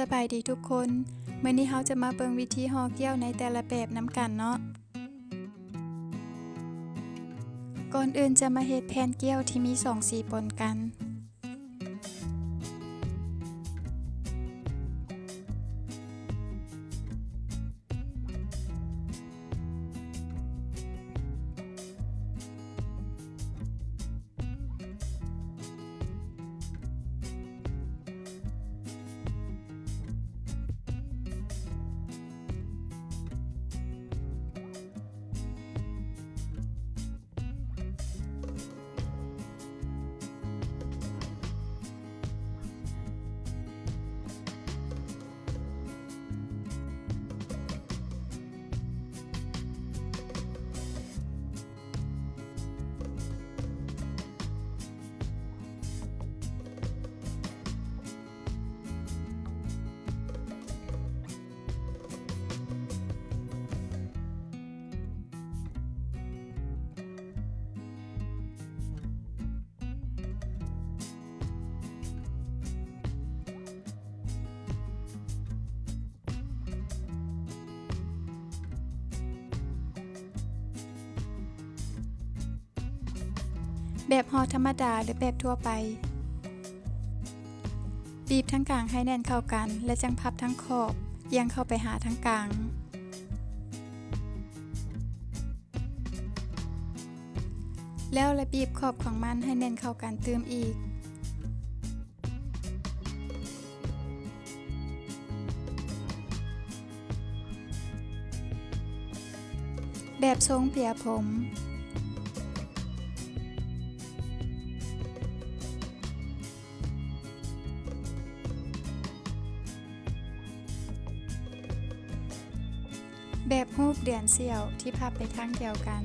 สบายดีทุกคนมื้อนี้เราจะมาเบิ่งวิธีห่อเกี๊ยวในแต่ละแบบนำกันเนาะก่อนอื่นจะมาเฮ็ดแผ่นเกี๊ยวที่มี2สีปนกันแบบห่อธรรมดาหรือแบบทั่วไปบีบทั้งกลางให้แน่นเข้ากันและจังพับทั้งขอบเอียงเข้าไปหาทั้งกลางแล้วละบีบขอบของมันให้แน่นเข้ากันเติมอีกแบบทรงเปียผมแบบรูปเดือนเสี่ยวที่พับไปทางเดียวกัน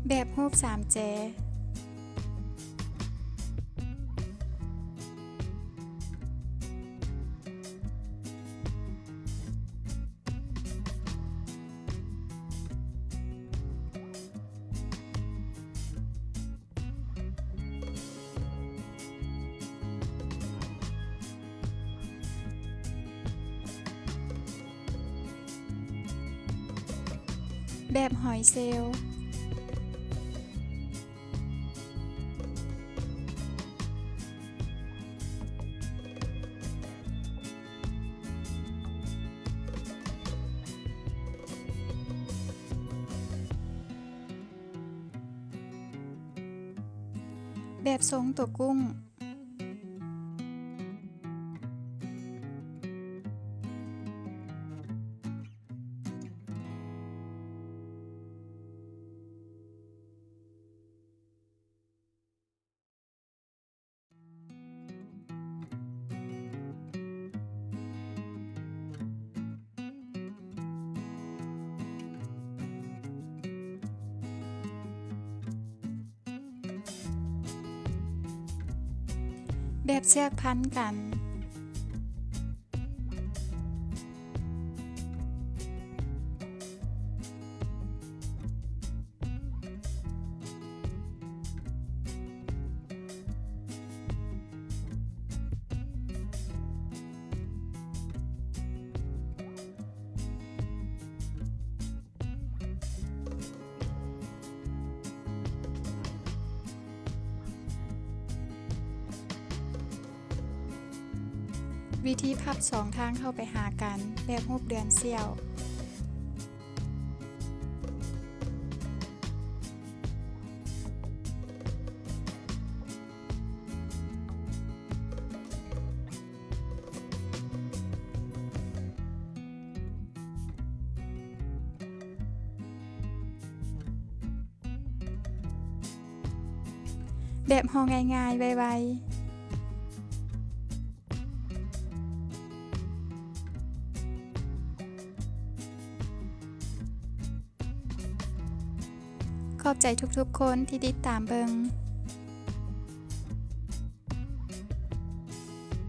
แบบรูป3แจแบบหอยเซลล์แบบทรงตัวกุ้งแบบเชือกพันกันวิธีพับ2ทางเข้าไปหากันแบบรูปเดือนเสี่ยวแบบห่อง่ายๆไวๆ ขอบใจทุกๆคนที่ติดตามเบิง